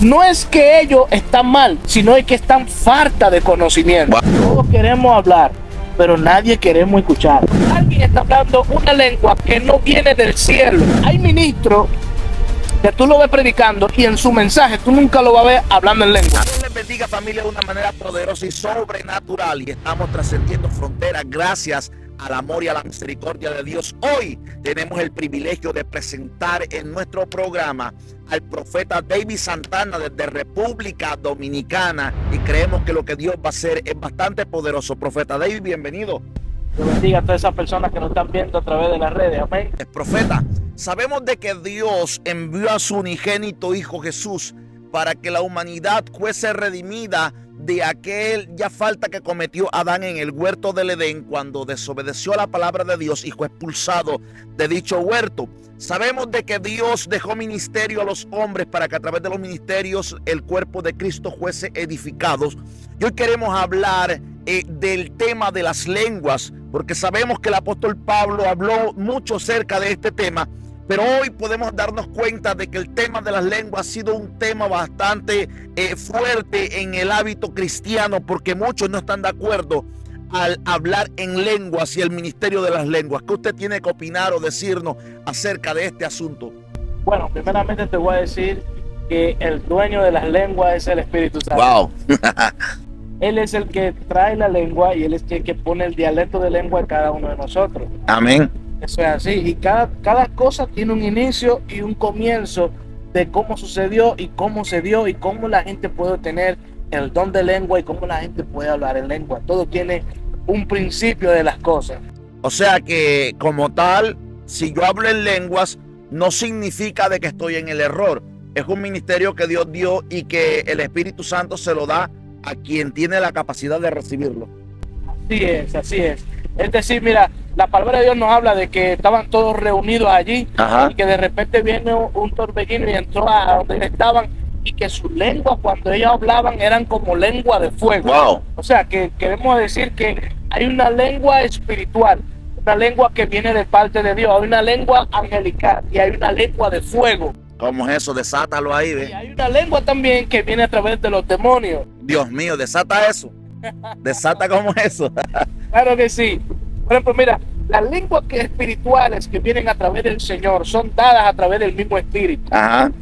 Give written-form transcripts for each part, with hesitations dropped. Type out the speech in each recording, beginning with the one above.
no es que ellos están mal, sino es que están falta de conocimiento. Todos queremos hablar, pero nadie queremos escuchar. Alguien está hablando una lengua que no viene del cielo. Hay ministros que tú lo ves predicando y en su mensaje tú nunca lo vas a ver hablando en lengua. Dios les bendiga, familia, de una manera poderosa y sobrenatural, y estamos trascendiendo fronteras gracias al amor y a la misericordia de Dios. Hoy tenemos el privilegio de presentar en nuestro programa al profeta David Santana desde República Dominicana, y creemos que lo que Dios va a hacer es bastante poderoso. Profeta David, bienvenido. Dios bendiga a todas esas personas que nos están viendo a través de las redes. Amén. Profeta, sabemos de que Dios envió a su unigénito Hijo Jesús para que la humanidad fuese redimida de aquella falta que cometió Adán en el huerto del Edén cuando desobedeció a la palabra de Dios y fue expulsado de dicho huerto. Sabemos de que Dios dejó ministerio a los hombres para que a través de los ministerios el cuerpo de Cristo fuese edificado. Y hoy queremos hablar del tema de las lenguas, porque sabemos que el apóstol Pablo habló mucho acerca de este tema, pero hoy podemos darnos cuenta de que el tema de las lenguas ha sido un tema bastante fuerte en el hábito cristiano, porque muchos no están de acuerdo al hablar en lenguas y el ministerio de las lenguas. ¿Qué usted tiene que opinar o decirnos acerca de este asunto? Bueno, primeramente te voy a decir que el dueño de las lenguas es el Espíritu Santo. Wow. Él es el que trae la lengua y él es el que pone el dialecto de lengua en cada uno de nosotros. Amén. Eso es así. Y cada cosa tiene un inicio y un comienzo de cómo sucedió y cómo se dio y cómo la gente puede tener el don de lengua y cómo la gente puede hablar en lengua. Todo tiene un principio de las cosas. O sea que como tal, si yo hablo en lenguas, no significa de que estoy en el error. Es un ministerio que Dios dio y que el Espíritu Santo se lo da a quien tiene la capacidad de recibirlo. Así es, así es. Es decir, mira, la palabra de Dios nos habla de que estaban todos reunidos allí. Ajá. Y que de repente viene un torbellino y entró a donde estaban, y que sus lenguas cuando ellos hablaban eran como lengua de fuego. Wow. O sea, que queremos decir que hay una lengua espiritual, una lengua que viene de parte de Dios, hay una lengua angelical y hay una lengua de fuego. ¿Cómo es eso? Desátalo ahí, ¿ve? Y hay una lengua también que viene a través de los demonios. Dios mío, desata eso. Desata como eso. Claro que sí. Por ejemplo, mira, las lenguas espirituales que vienen a través del Señor son dadas a través del mismo Espíritu. Ajá.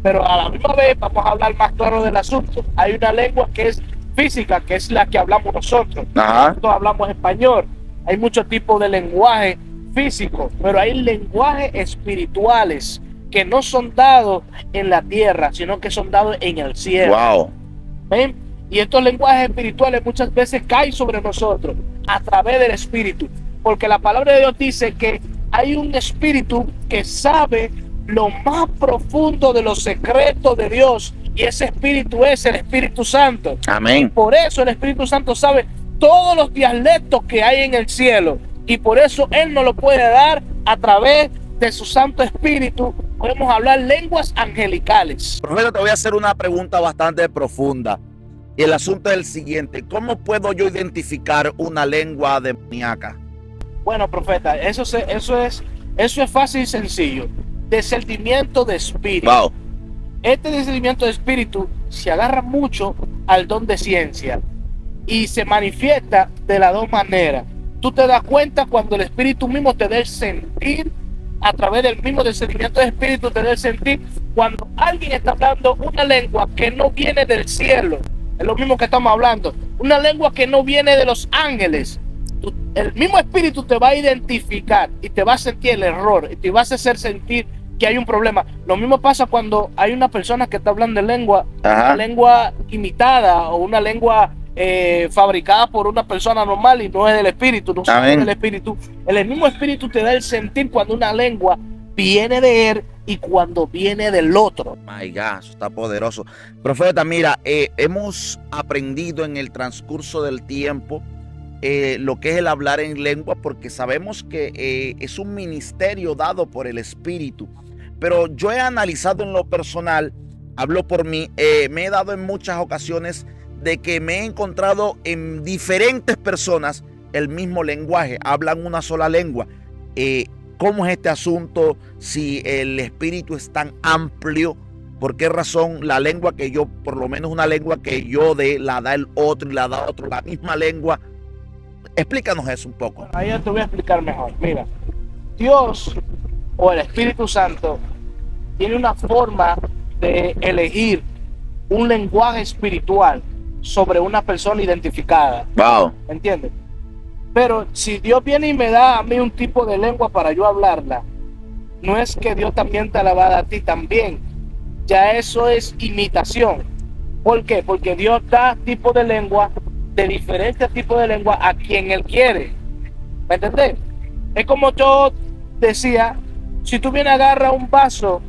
Pero a la misma vez, vamos a hablar más claro del asunto, hay una lengua que es física, que es la que hablamos nosotros. Ajá. Nosotros hablamos español. Hay muchos tipos de lenguaje físico, pero hay lenguajes espirituales que no son dados en la tierra, sino que son dados en el cielo. Wow. ¿Ven? Y estos lenguajes espirituales muchas veces caen sobre nosotros a través del Espíritu, porque la palabra de Dios dice que hay un Espíritu que sabe lo más profundo de los secretos de Dios, y ese Espíritu es el Espíritu Santo. Amén. Y por eso el Espíritu Santo sabe todos los dialectos que hay en el cielo, y por eso Él nos lo puede dar a través de su Santo Espíritu. Podemos hablar lenguas angelicales. Profeta, te voy a hacer una pregunta bastante profunda. Y el asunto es el siguiente: ¿cómo puedo yo identificar una lengua demoníaca? Bueno, profeta, eso es fácil y sencillo. Discernimiento de espíritu. Wow. Este discernimiento de espíritu se agarra mucho al don de ciencia y se manifiesta de las dos maneras. Tú te das cuenta cuando el Espíritu mismo te da el sentir, a través del mismo discernimiento de espíritu te da el sentir cuando alguien está hablando una lengua que no viene del cielo. Es lo mismo que estamos hablando, una lengua que no viene de los ángeles. El mismo Espíritu te va a identificar y te va a sentir el error y te va a hacer sentir que hay un problema. Lo mismo pasa cuando hay una persona que está hablando de lengua, una lengua imitada o una lengua fabricada por una persona normal y no es del Espíritu, no es del Espíritu. El mismo Espíritu te da el sentir cuando una lengua viene de él y cuando viene del otro. My God, eso está poderoso. Profeta, mira, hemos aprendido en el transcurso del tiempo lo que es el hablar en lengua, porque sabemos que es un ministerio dado por el Espíritu. Pero yo he analizado en lo personal, hablo por mí, me he dado en muchas ocasiones de que me he encontrado en diferentes personas el mismo lenguaje, hablan una sola lengua. ¿Cómo es este asunto? Si el espíritu es tan amplio ¿Por qué razón la lengua que yo, por lo menos una lengua que yo dé, la da el otro y la da otro, la misma lengua? Explícanos eso un poco. Bueno, ahí yo te voy a explicar mejor. Mira, Dios o el Espíritu Santo tiene una forma de elegir un lenguaje espiritual sobre una persona identificada. Wow. ¿Me entiendes? Pero si Dios viene y me da a mí un tipo de lengua para yo hablarla, no es que Dios también te la va a dar a ti también. Ya eso es imitación. ¿Por qué? Porque Dios da tipo de lengua, de diferentes tipos de lengua a quien Él quiere. ¿Me entendés? Es como yo decía, si tú vienes a agarrar un vaso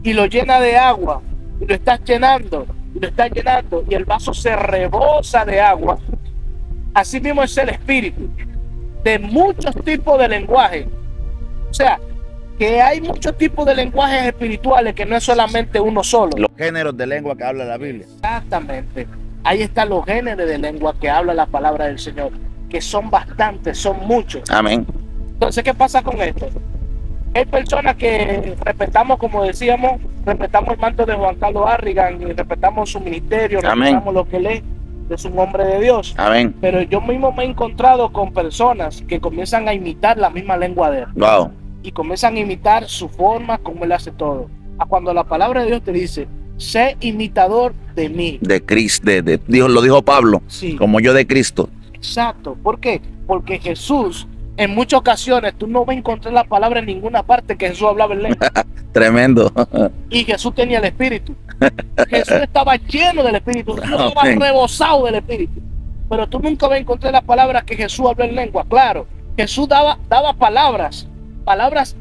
y lo llena de agua, y lo estás llenando, y lo estás llenando, y el vaso se rebosa de agua, así mismo es el espíritu, de muchos tipos de lenguaje. O sea, que hay muchos tipos de lenguajes espirituales, que no es solamente uno solo. Los géneros de lengua que habla la Biblia. Exactamente. Ahí están los géneros de lengua que habla la palabra del Señor, que son bastantes, son muchos. Amén. Entonces, ¿qué pasa con esto? Hay personas que respetamos, como decíamos, respetamos el manto de Juan Carlos Harrigan y respetamos su ministerio, Amén. respetamos lo que lee, es un hombre de Dios. Amén. Pero yo mismo me he encontrado con personas que comienzan a imitar la misma lengua de él. Wow. Y comienzan a imitar su forma, como él hace todo. A cuando la palabra de Dios te dice, sé imitador de mí. De Cristo, Dios lo dijo Pablo, Sí. como yo de Cristo. Exacto. ¿Por qué? Porque Jesús, en muchas ocasiones, tú no vas a encontrar la palabra en ninguna parte que Jesús hablaba en lengua. Tremendo. Y Jesús tenía el Espíritu. Jesús estaba lleno del Espíritu. Jesús estaba Amén. rebosado del Espíritu. Pero tú nunca vas a encontrar las palabras que Jesús habló en lengua. Claro, Jesús daba palabras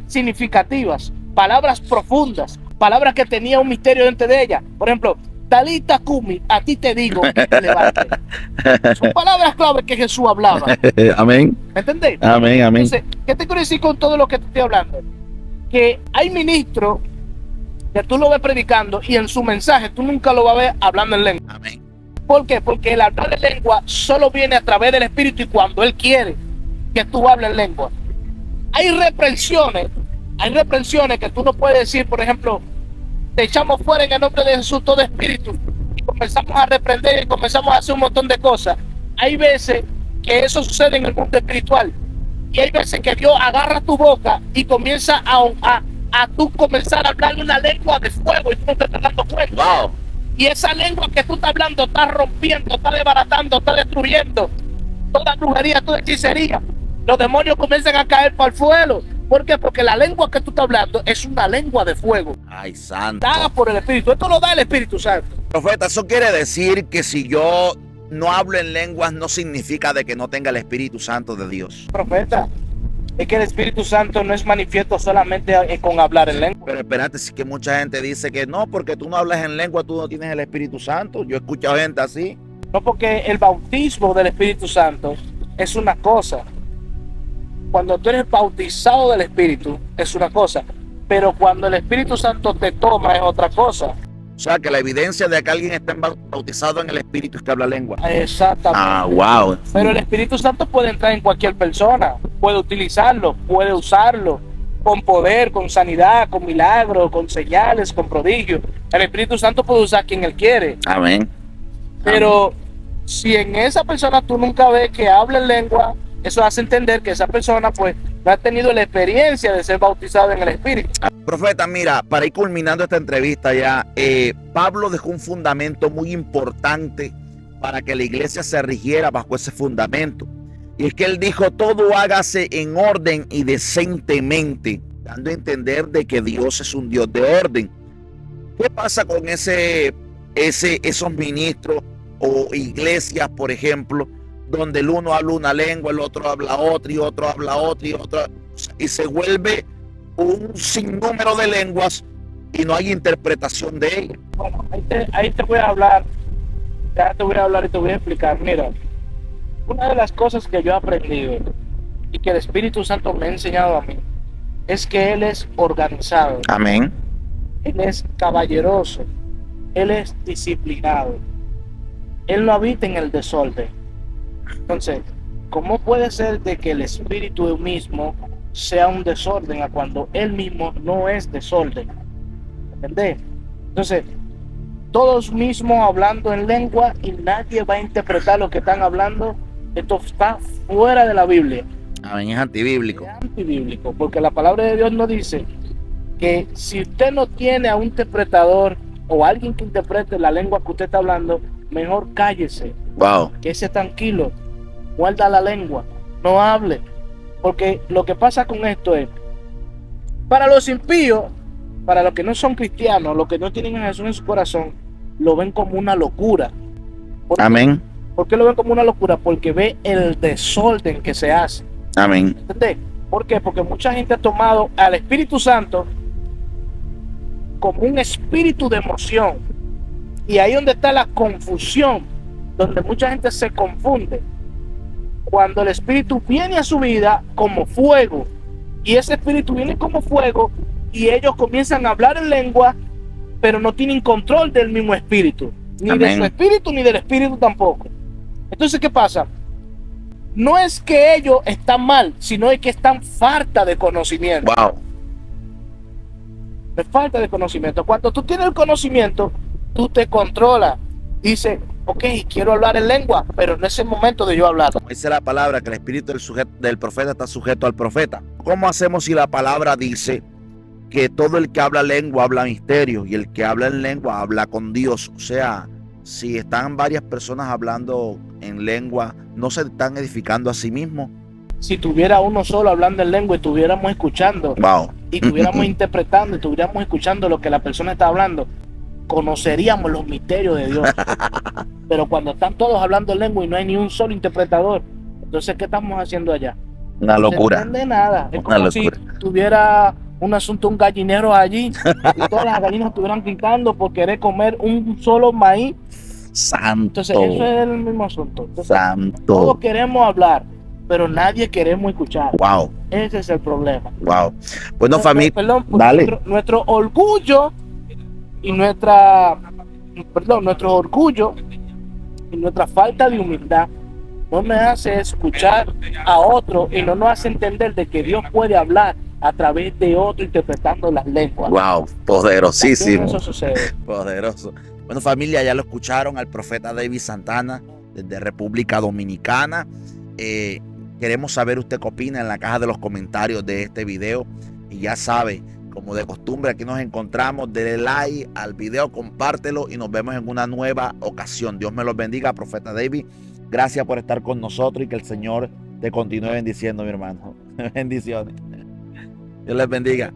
significativas, palabras profundas, palabras que tenían un misterio dentro de ellas. Por ejemplo, Talita Kumi, a ti te digo, levántate. Son palabras claves que Jesús hablaba. Amén. ¿Me entendés? Amén, amén. Entonces, ¿qué te quiero decir con todo lo que te estoy hablando? Que hay ministros que tú lo ves predicando y en su mensaje tú nunca lo vas a ver hablando en lengua. Amén. ¿Por qué? Porque el hablar en lengua solo viene a través del Espíritu y cuando Él quiere que tú hables en lengua. Hay reprensiones que tú no puedes decir, por ejemplo, te echamos fuera en el nombre de Jesús todo espíritu y comenzamos a reprender y comenzamos a hacer un montón de cosas. Hay veces que eso sucede en el mundo espiritual y hay veces que Dios agarra tu boca y comienza a tú comenzar a hablar una lengua de fuego y tú no te estás dando cuenta. Wow. Y esa lengua que tú estás hablando está rompiendo, está desbaratando, está destruyendo toda brujería, toda hechicería. Los demonios comienzan a caer para el suelo. ¿Por qué? Porque la lengua que tú estás hablando es una lengua de fuego, Ay, santo. dada por el Espíritu. Esto lo da el Espíritu Santo. Profeta, eso quiere decir que si yo no hablo en lenguas no significa de que no tenga el Espíritu Santo de Dios. Profeta, es que el Espíritu Santo no es manifiesto solamente con hablar en lengua. Pero espérate, sí que mucha gente dice que no, porque tú no hablas en lengua, tú no tienes el Espíritu Santo. Yo he escuchado gente así. No, porque el bautismo del Espíritu Santo es una cosa. Cuando tú eres bautizado del Espíritu es una cosa, pero cuando el Espíritu Santo te toma es otra cosa. O sea, que la evidencia de que alguien está bautizado en el Espíritu es que habla lengua. Exactamente. Ah, wow. Pero el Espíritu Santo puede entrar en cualquier persona, puede utilizarlo, puede usarlo con poder, con sanidad, con milagros, con señales, con prodigios. El Espíritu Santo puede usar a quien Él quiere. Amén. Pero si en esa persona tú nunca ves que habla en lengua, eso hace entender que esa persona pues no ha tenido la experiencia de ser bautizado en el Espíritu. Profeta, mira, para ir culminando esta entrevista ya, Pablo dejó un fundamento muy importante para que la iglesia se rigiera bajo ese fundamento. Y es que él dijo, todo hágase en orden y decentemente, dando a entender de que Dios es un Dios de orden. ¿Qué pasa con esos ministros o iglesias, por ejemplo, donde el uno habla una lengua, el otro habla otra y otro habla otra y otra, y se vuelve un sinnúmero de lenguas y no hay interpretación de ellas? Bueno, ahí te voy a hablar, ya te voy a hablar y te voy a explicar. Mira, una de las cosas que yo he aprendido y que el Espíritu Santo me ha enseñado a mí es que Él es organizado, Amén. Él es caballeroso, Él es disciplinado, Él no habita en el desorden. Entonces, ¿cómo puede ser de que el Espíritu mismo sea un desorden a cuando Él mismo no es desorden? ¿Entendés? Entonces, todos mismos hablando en lengua y nadie va a interpretar lo que están hablando. Esto está fuera de la Biblia. Amén, es antibíblico. Es antibíblico, porque la palabra de Dios nos dice que si usted no tiene a un interpretador o alguien que interprete la lengua que usted está hablando, mejor cállese, Wow. quédese tranquilo, guarda la lengua, no hable. Porque lo que pasa con esto es, para los impíos, para los que no son cristianos, los que no tienen a Jesús en su corazón, lo ven como una locura. ¿Por qué? Amén. ¿Por qué lo ven como una locura? Porque ve el desorden que se hace. Amén. ¿Entendés? ¿Por qué? Porque mucha gente ha tomado al Espíritu Santo como un espíritu de emoción. Y ahí donde está la confusión, donde mucha gente se confunde. Cuando el Espíritu viene a su vida como fuego, y ese Espíritu viene como fuego, y ellos comienzan a hablar en lengua, pero no tienen control del mismo Espíritu. Ni de su Espíritu, ni del Espíritu tampoco. Entonces, ¿qué pasa? No es que ellos están mal, sino es que están falta de conocimiento. Wow. De falta de conocimiento. Cuando tú tienes el conocimiento, tú te controlas. Dice, ok, quiero hablar en lengua, pero no es el momento de yo hablar. Dice la palabra que el espíritu del profeta está sujeto al profeta. ¿Cómo hacemos si la palabra dice que todo el que habla lengua habla misterio y el que habla en lengua habla con Dios? O sea, si están varias personas hablando en lengua, ¿no se están edificando a sí mismos? Si tuviera uno solo hablando en lengua y estuviéramos escuchando, Wow. y estuviéramos interpretando, y estuviéramos escuchando lo que la persona está hablando, conoceríamos los misterios de Dios. Pero cuando están todos hablando en lengua y no hay ni un solo interpretador, entonces ¿qué estamos haciendo allá? Una locura. No se entiende nada. Es Una como locura. si tuviera un asunto, un gallinero allí, y todas las gallinas estuvieran gritando por querer comer un solo maíz. Santo. Entonces eso es el mismo asunto. Entonces, Santo. todos queremos hablar, pero nadie queremos escuchar. Wow. Ese es el problema. Wow. Bueno, familia. Perdón, Dale. nuestro orgullo y nuestro orgullo y nuestra falta de humildad no me hace escuchar a otro y no nos hace entender de que Dios puede hablar a través de otro interpretando las lenguas. Wow, poderosísimo. Eso sucede. Poderoso. Bueno, familia, ya lo escucharon al profeta David Santana desde República Dominicana. Queremos saber usted qué opina en la caja de los comentarios de este video. Y ya sabe, como de costumbre, aquí nos encontramos. Dele like al video, compártelo y nos vemos en una nueva ocasión. Dios me los bendiga, profeta David. Gracias por estar con nosotros y que el Señor te continúe bendiciendo, mi hermano. Bendiciones. Dios les bendiga.